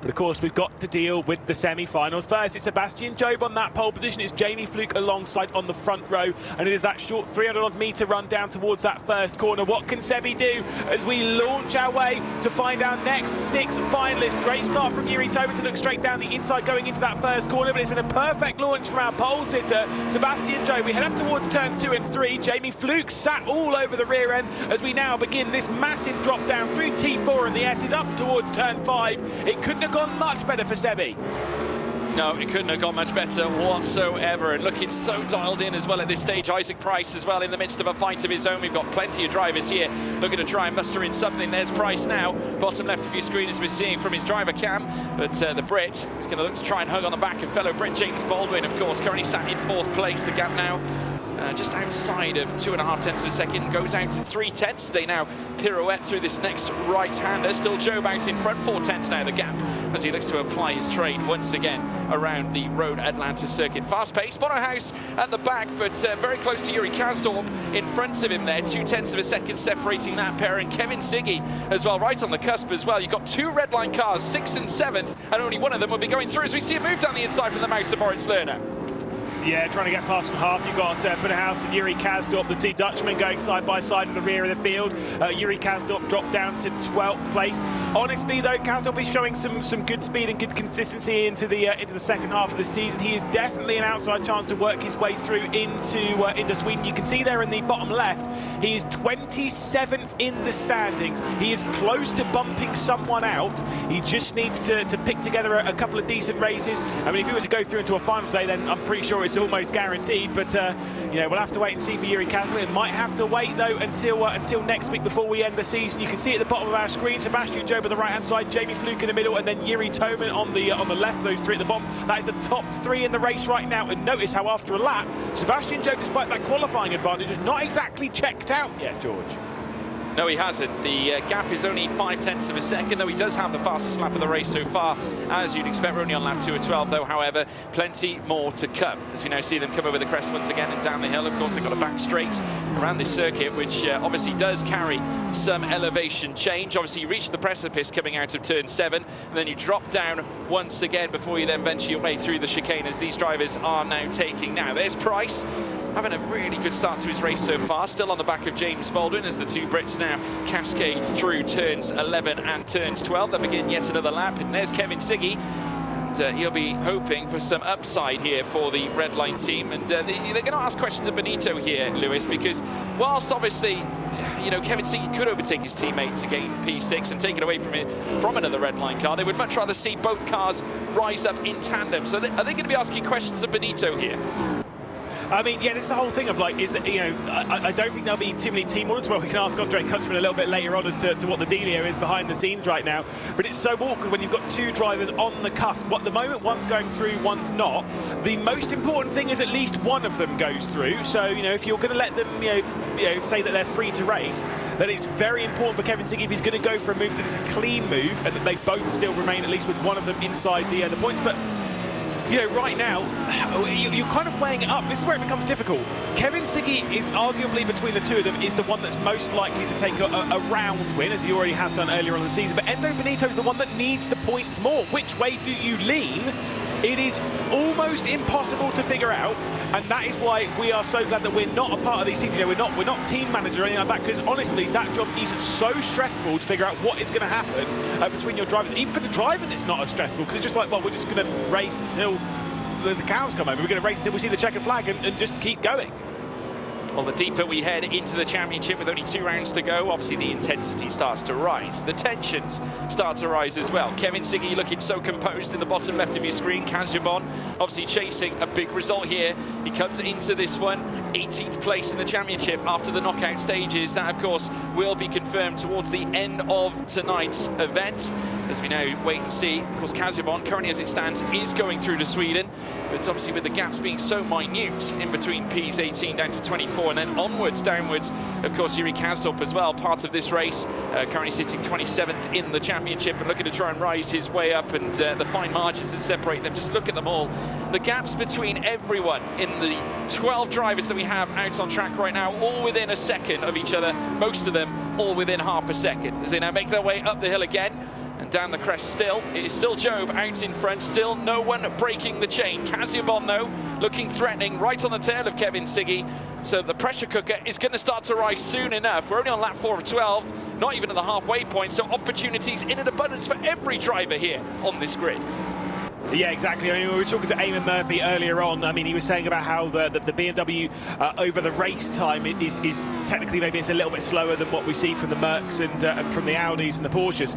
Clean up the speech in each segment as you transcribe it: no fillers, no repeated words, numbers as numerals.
But of course, we've got to deal with the semi-finals first. It's Sebastian Job on that pole position. It's Jamie Fluke alongside on the front row. And it is that short 300-odd metre run down towards that first corner. What can Sebi do as we launch our way to find our next 6 finalists? Great start from Yuri Tobin to look straight down the inside going into that first corner, but it's been a perfect launch from our pole sitter, Sebastian Job. We head up towards turn 2 and 3. Jamie Fluke sat all over the rear end as we now begin this massive drop down through T4, and the S is up towards turn 5. It couldn't have gone much better for Sebi. No, it couldn't have gone much better whatsoever, and looking so dialed in as well at this stage. Isaac Price as well in the midst of a fight of his own. We've got plenty of drivers here looking to try and muster in something. There's Price now, bottom left of your screen as we're seeing from his driver cam, but the Brit is going to look to try and hug on the back of fellow Brit James Baldwin, of course, currently sat in 4th place. The gap now just outside of 2.5 tenths of a second, goes out to 3 tenths. They now pirouette through this next right-hander. Still Job out in front, 4 tenths now the gap as he looks to apply his trade once again around the Road Atlanta circuit. Fast pace, Bono House at the back, but very close to Yuri Kasdorp in front of him there. 2 tenths of a second separating that pair, and Kevin Siggy as well, right on the cusp as well. You've got 2 red line cars, 6th and 7th, and only one of them will be going through as we see a move down the inside from the mouse of Moritz Lerner. Yeah, trying to get past from half. You've got House and Yuri Kasdorp, the 2 Dutchmen, going side by side at the rear of the field. Yuri Kasdorp dropped down to 12th place. Honestly, though, Kasdorp is showing some good speed and good consistency into the second half of the season. He is definitely an outside chance to work his way through into Sweden. You can see there in the bottom left, he is 27th in the standings. He is close to bumping someone out. He just needs to pick together a couple of decent races. I mean, if he were to go through into a final today, then I'm pretty sure it's almost guaranteed, but you know, we'll have to wait and see for Yuri Kasdorp. It might have to wait though until next week before we end the season. You can see at the bottom of our screen Sebastian Job on the right hand side, Jamie Fluke in the middle, and then Yuri Tobin on the left. Those 3 at the bottom. That is the top 3 in the race right now. And notice how after a lap, Sebastian Job, despite that qualifying advantage, is not exactly checked out yet, George. No, he hasn't. The gap is only 5 tenths of a second, though he does have the fastest lap of the race so far, as you'd expect. We're only on lap 2 of 12, though, however, plenty more to come. As we now see them come over the crest once again and down the hill. Of course, they've got a back straight around this circuit, which obviously does carry some elevation change. Obviously, you reach the precipice coming out of turn 7, and then you drop down once again before you then venture your way through the chicane, as these drivers are now taking. Now, there's Price, having a really good start to his race so far, still on the back of James Baldwin as the 2 Brits now cascade through turns 11 and turns 12. They'll begin yet another lap, and there's Kevin Siggy, and he'll be hoping for some upside here for the Red Line team. And they're going to ask questions of Benito here, Lewis, because whilst obviously, you know, Kevin Siggy could overtake his teammate to gain P6 and take it away from another Red Line car, they would much rather see both cars rise up in tandem. So are they going to be asking questions of Benito here? I mean, yeah, this is the whole thing of like, is that, you know, I don't think there'll be too many team orders. Well, we can ask Andre Kutchman a little bit later on as to what the dealio is behind the scenes right now. But it's so awkward when you've got 2 drivers on the cusp. At the moment, one's going through, one's not. The most important thing is at least one of them goes through. So, you know, if you're going to let them, you know, say that they're free to race, then it's very important for Kevin Siggy, if he's going to go for a move that is a clean move, and that they both still remain at least with one of them inside the points. But you know, right now, you're kind of weighing it up. This is where it becomes difficult. Kevin Siggy is arguably, between the 2 of them, is the one that's most likely to take a round win, as he already has done earlier on in the season. But Endo Benito is the one that needs the points more. Which way do you lean? It is almost impossible to figure out, and that is why we are so glad that we're not a part of these teams. You know, we're not team manager or anything like that, because honestly, that job is so stressful to figure out what is going to happen between your drivers. Even for the drivers, it's not as stressful, because it's just like, well, we're just going to race until the cows come over. We're going to race until we see the checkered flag and just keep going. Well, the deeper we head into the championship with only 2 rounds to go, obviously the intensity starts to rise. The tensions start to rise as well. Kevin Siggy looking so composed in the bottom left of your screen. Kasdorp obviously chasing a big result here. He comes into this one 18th place in the championship after the knockout stages. That, of course, will be confirmed towards the end of tonight's event, as we now wait and see. Of course, Kasdorp, currently as it stands, is going through to Sweden, but obviously with the gaps being so minute in between P's 18 down to 24, and then onwards, downwards, of course, Yuri Kasdorp as well, part of this race, currently sitting 27th in the championship and looking to try and rise his way up, and the fine margins that separate them, just look at them all. The gaps between everyone in the 12 drivers that we have out on track right now, all within a second of each other, most of them all within half a second, as they now make their way up the hill again. And And down the crest still, it is still Job out in front, still no one breaking the chain. Casubon, though, looking threatening right on the tail of Kevin Siggy. So the pressure cooker is going to start to rise soon enough. We're only on lap 4 of 12, not even at the halfway point, so opportunities in an abundance for every driver here on this grid. Yeah, exactly. I mean, we were talking to Eamon Murphy earlier on. I mean, he was saying about how the BMW over the race time is technically maybe it's a little bit slower than what we see from the Mercs and from the Audis and the Porsches.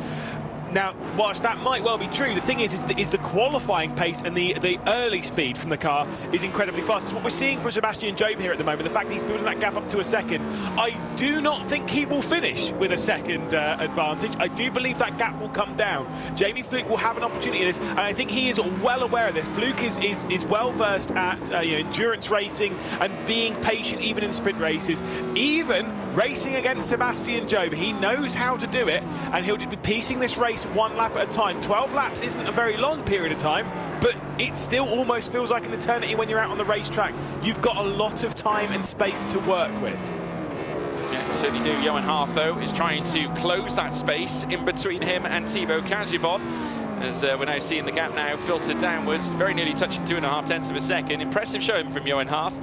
Now, whilst that might well be true, the thing is the qualifying pace and the early speed from the car is incredibly fast. It's what we're seeing from Sebastian Job here at the moment. The fact that he's building that gap up to a second. I do not think he will finish with a second advantage. I do believe that gap will come down. Jamie Fluke will have an opportunity in this, and I think he is well aware of this. Fluke is well versed at endurance racing and being patient even in sprint races, even racing against Sebastian Job. He knows how to do it, and he'll just be piecing this race one lap at a time. 12 laps isn't a very long period of time, but it still almost feels like an eternity when you're out on the racetrack. You've got a lot of time and space to work with. Yeah, certainly do. Johan Harth, though, is trying to close that space in between him and Thibaut Casubon, as we're now seeing the gap now filter downwards, very nearly touching 2.5 tenths of a second. Impressive showing from Johan Harth,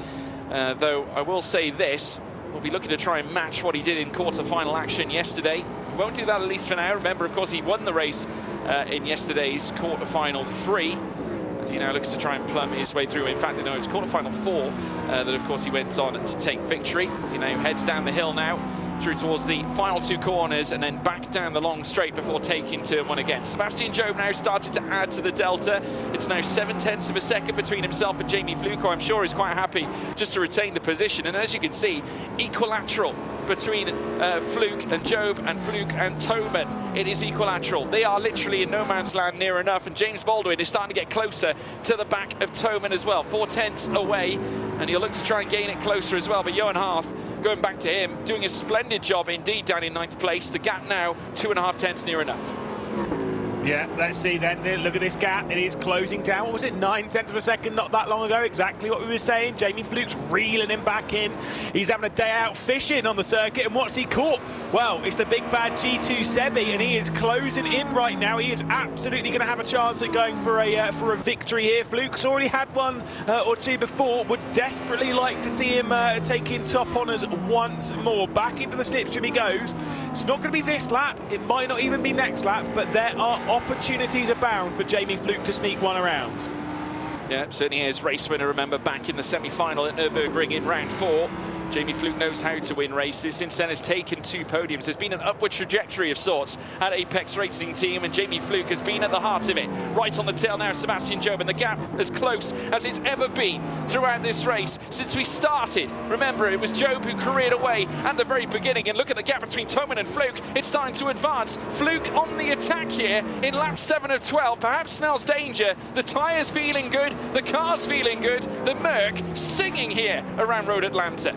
though I will say this, we'll be looking to try and match what he did in quarter-final action yesterday. We won't do that, at least for now. Remember, of course, he won the race in yesterday's quarter-final 3, as he now looks to try and plumb his way through. In fact, it was quarter-final 4 that, of course, he went on to take victory, as he now heads down the hill now, through towards the final 2 corners and then back down the long straight before taking turn 1 again. Sebastian Job now started to add to the delta. It's now 7 tenths of a second between himself and Jamie Fluke, who I'm sure is quite happy just to retain the position. And as you can see, equilateral between Fluke and Job and Fluke and Toman. It is equilateral. They are literally in no man's land near enough, and James Baldwin is starting to get closer to the back of Toman as well. 4 tenths away, and he'll look to try and gain it closer as well. But Johan Harth, going back to him, doing a splendid job indeed down in 9th place. The gap now 2.5 tenths near enough. Yeah, let's see then. Look at this gap. It is closing down. What was it? 9 tenths of a second not that long ago. Exactly what we were saying. Jamie Fluke's reeling him back in. He's having a day out fishing on the circuit. And what's he caught? Well, it's the big bad G2 Sebi, and he is closing in right now. He is absolutely going to have a chance at going for a victory here. Fluke's already had one or two before. Would desperately like to see him taking top honours once more. Back into the slipstream he goes. It's not going to be this lap. It might not even be next lap, but there are opportunities abound for Jamie Fluke to sneak one around. Yeah, certainly is. Race winner, remember, back in the semi-final at Nürburgring in round 4. Jamie Fluke knows how to win races. Since then has taken 2 podiums. There's been an upward trajectory of sorts at Apex Racing Team, and Jamie Fluke has been at the heart of it. Right on the tail now, Sebastian Job, and the gap as close as it's ever been throughout this race since we started. Remember, it was Job who careered away at the very beginning, and look at the gap between Toman and Fluke. It's starting to advance. Fluke on the attack here in lap 7 of 12. Perhaps smells danger. The tyres feeling good. The car's feeling good. The Merc singing here around Road Atlanta.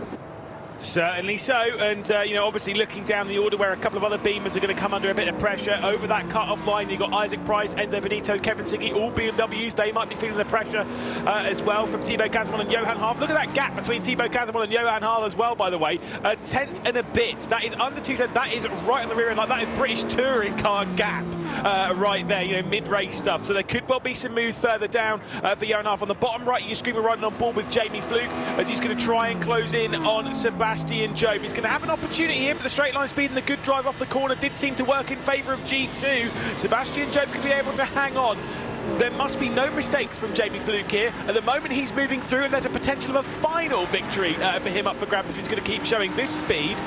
Certainly so, and obviously looking down the order where a couple of other Beamers are going to come under a bit of pressure. Over that cut-off line, you've got Isaac Price, Enzo Benito, Kevin Siggy, all BMWs. They might be feeling the pressure as well from Thibaut Casubon and Johan Harth. Look at that gap between Thibaut Casubon and Johan Harth as well, by the way. A tenth and a bit. That is under 2 tenths. That is right on the rear end. Like, that is British touring car gap right there, mid-race stuff. So there could well be some moves further down for Johan Harth. On the bottom right, you scream, we're riding on board with Jamie Fluke as he's going to try and close in on Sebastian Job. He's going to have an opportunity here, but the straight line speed and the good drive off the corner did seem to work in favour of G2. Sebastian Job's going to be able to hang on. There must be no mistakes from Jamie Fluke here. At the moment, he's moving through, and there's a potential of a final victory for him up for grabs if he's going to keep showing this speed.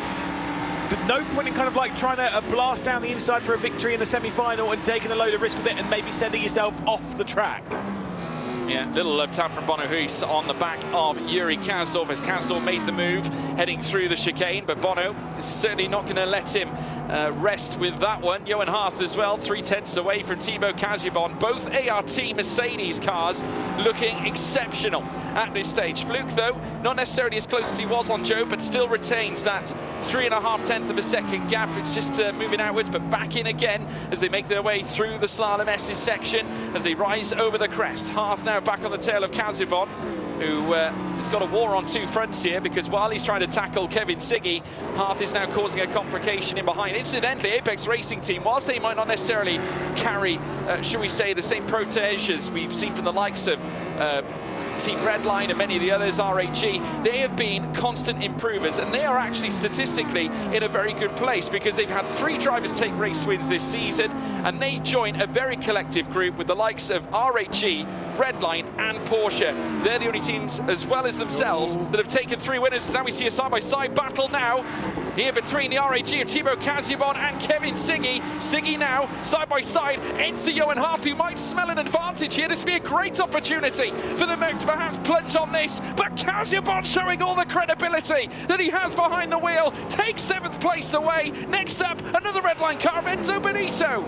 No point in kind of like trying to blast down the inside for a victory in the semi-final and taking a load of risk with it and maybe sending yourself off the track. Yeah, little love tap from Bono Huis on the back of Yuri Kasdorf as Kasdorf made the move heading through the chicane, but Bono is certainly not going to let him rest with that one. Johan Harth as well, 3 tenths away from Thibaut Casubon. Both ART Mercedes cars looking exceptional at this stage. Fluke, though, not necessarily as close as he was on Joe, but still retains that 3.5 tenths of a second gap. It's just moving outwards, but back in again as they make their way through the Slalom S's section as they rise over the crest. Harth now back on the tail of Casubon. who has got a war on two fronts here, because while he's trying to tackle Kevin Siggy, Hearth is now causing a complication in behind. Incidentally, Apex Racing Team, whilst they might not necessarily carry, shall we say, the same protege as we've seen from the likes of Team Redline and many of the others, RAG, they have been constant improvers, and they are actually statistically in a very good place, because they've had 3 drivers take race wins this season, and they join a very collective group with the likes of RAG, Redline and Porsche. They're the only teams, as well as themselves, that have taken 3 winners. Now we see a side-by-side battle now here between the RAG of Thibaut Casibon and Kevin Siggy. Siggy now side-by-side into Johan Hearth, who might smell an advantage here. This would be a great opportunity for them to perhaps plunge on this, but Casibon showing all the credibility that he has behind the wheel, takes 7th place away. Next up, another Redline car, Enzo Benito.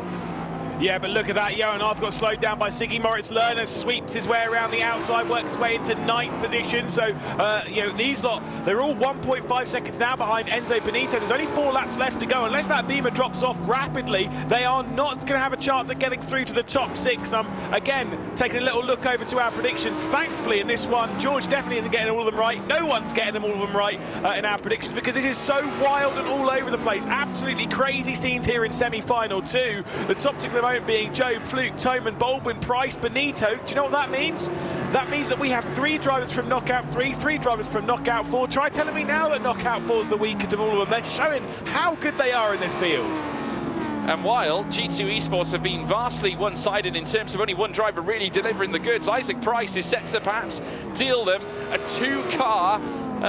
Yeah, but look at that. Johan Hearth got slowed down by Siggy. Moritz Lerner sweeps his way around the outside, works his way into 9th position. So, you know, these lot, they're all 1.5 seconds now behind Enzo Benito. There's only 4 laps left to go. Unless that beamer drops off rapidly, they are not going to have a chance at getting through to the top 6. Again, taking a little look over to our predictions. Thankfully, in this one, George definitely isn't getting all of them right. No one's getting them all of them right in our predictions, because this is so wild and all over the place. Absolutely crazy scenes here in semi-final 2. The top 6 of the moment being Job, Fluke, Toman, Baldwin, Price, Benito. Do you know what that means? That means that we have 3 drivers from Knockout 3, 3 drivers from Knockout 4. Try telling me now that Knockout 4 is the weakest of all of them. They're showing how good they are in this field. And while G2 Esports have been vastly one-sided in terms of only one driver really delivering the goods, Isaac Price is set to perhaps deal them a 2-car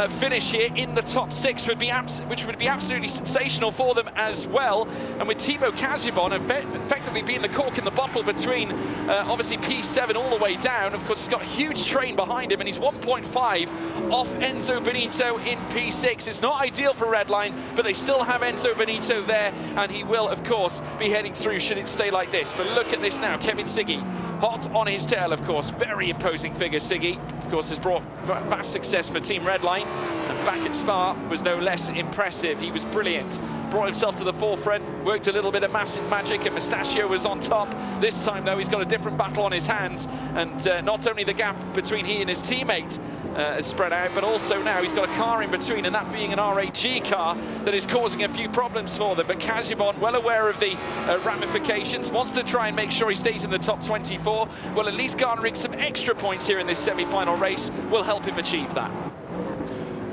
finish here in the top 6, which would be absolutely sensational for them as well. And with Thibaut Casibon effectively being the cork in the bottle between obviously P7 all the way down. Of course, he's got a huge train behind him, and he's 1.5 off Enzo Benito in P6. It's not ideal for Redline, but they still have Enzo Benito there, and he will, of course, be heading through should it stay like this. But look at this now, Kevin Siggy, hot on his tail, of course. Very imposing figure, Siggy. Of course, has brought vast success for Team Redline. And back at Spa was no less impressive. He was brilliant. Brought himself to the forefront, worked a little bit of massive magic, and Mustachio was on top. This time, though, he's got a different battle on his hands. And not only the gap between he and his teammate has spread out, but also now he's got a car in between, and that being an RAG car that is causing a few problems for them. But Casibon, well aware of the ramifications, wants to try and make sure he stays in the top 24. Well, at least garnering some extra points here in this semi-final race will help him achieve that.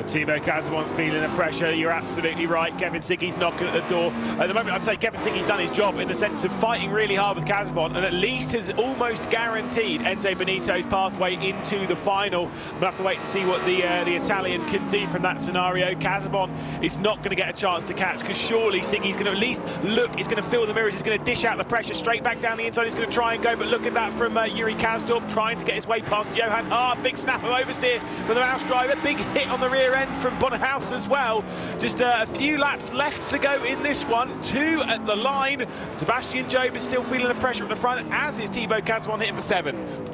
Thibaut Casibon's feeling the pressure. You're absolutely right. Kevin Siggy's knocking at the door. At the moment, I'd say Kevin Siggy's done his job in the sense of fighting really hard with Casibon, and at least has almost guaranteed Enzo Benito's pathway into the final. We'll have to wait and see what the Italian can do from that scenario. Casibon is not going to get a chance to catch, because surely Siggy's going to at least look, he's going to feel the mirrors, he's going to dish out the pressure straight back down the inside, he's going to try and go, but look at that from Yuri Kazdorp, trying to get his way past Johan Hearth. Big snap of oversteer for the mouse driver, big hit on the rear end from Bonnehaus as well. Just a few laps left to go in this one. 2 at the line. Sebastian Job is still feeling the pressure at the front, as is Thibaut Casibon hitting for 7th.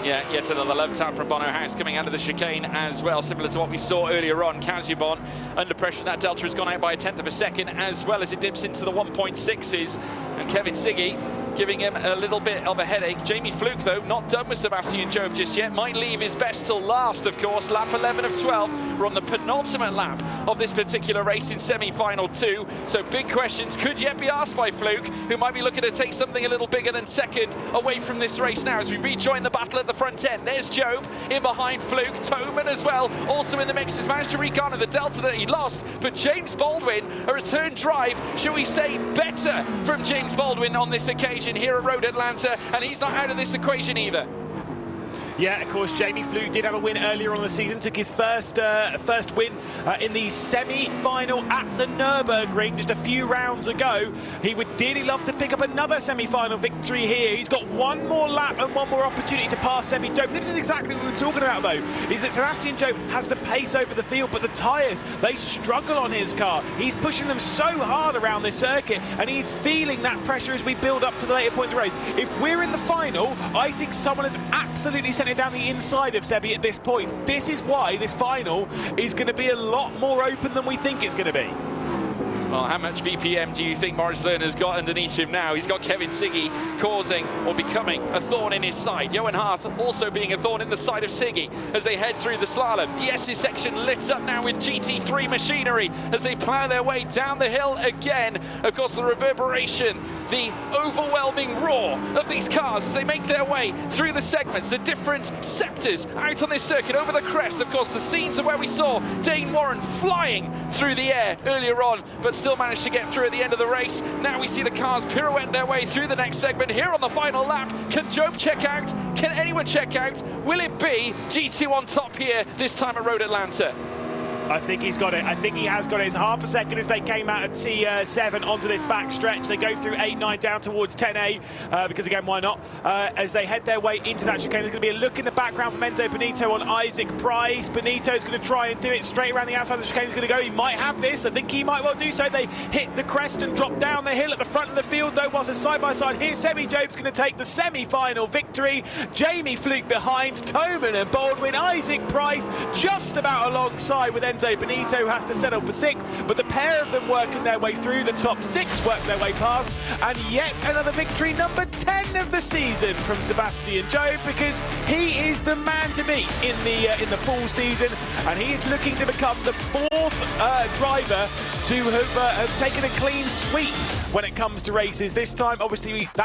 Yeah, yet another love tap from Bono House coming out of the chicane as well, similar to what we saw earlier on. Casibon under pressure. That delta has gone out by 1/10 of a second, as well as it dips into the 1.6s. And Kevin Siggy giving him a little bit of a headache. Jamie Fluke, though, not done with Sebastian Job just yet. Might leave his best till last, of course. Lap 11 of 12. We're on the penultimate lap of this particular race in semi-final 2. So big questions could yet be asked by Fluke, who might be looking to take something a little bigger than second away from this race now as we rejoin the battle at the front end. There's Job in behind Fluke. Toman as well, also in the mix, has managed to regarner the delta that he lost. But James Baldwin, a return drive, shall we say, better from James Baldwin on this occasion here at Road Atlanta, and he's not out of this equation either. Yeah, of course, Jamie Fluke did have a win earlier on in the season, took his first win in the semi-final at the Nürburgring just a few rounds ago. He would dearly love to pick up another semi-final victory here. He's got one more lap and one more opportunity to pass Semi Job. This is exactly what we were talking about, though, is that Sebastian Job has the pace over the field, but the tyres, they struggle on his car. He's pushing them so hard around this circuit, and he's feeling that pressure as we build up to the later point of the race. If we're in the final, I think someone has absolutely sent it down the inside of Sebi at this point. This is why this final is going to be a lot more open than we think it's going to be. Well, how much BPM do you think Maurice Lerner's got underneath him now? He's got Kevin Siggy causing or becoming a thorn in his side. Johan Harth also being a thorn in the side of Siggy as they head through the slalom. The SS section lit up now with GT3 machinery as they plough their way down the hill again. Of course, the reverberation, the overwhelming roar of these cars as they make their way through the segments, the different sectors out on this circuit over the crest. Of course, the scenes are where we saw Dane Warren flying through the air earlier on, but still managed to get through at the end of the race. Now we see the cars pirouette their way through the next segment here on the final lap. Can Job check out? Can anyone check out? Will it be G2 on top here this time at Road Atlanta? I think he's got it. I think he has got it. It's half a second as they came out of T7 onto this back stretch. They go through 8-9 down towards 10A because, again, why not? As they head their way into that chicane, there's going to be a look in the background from Enzo Benito on Isaac Price. Benito's going to try and do it straight around the outside of the chicane. He's going to go. He might have this. I think he might well do so. They hit the crest and drop down the hill at the front of the field, though, whilst it's side-by-side here. Semi Job's going to take the semi-final victory. Jamie Fluke behind. Toman and Baldwin. Isaac Price just about alongside with Enzo Benito, who has to settle for 6th, but the pair of them working their way through. The top 6 work their way past, and yet another victory, number 10 of the season from Sebastian Job, because he is the man to beat in the full season, and he is looking to become the 4th driver to have taken a clean sweep when it comes to races. This time, obviously, that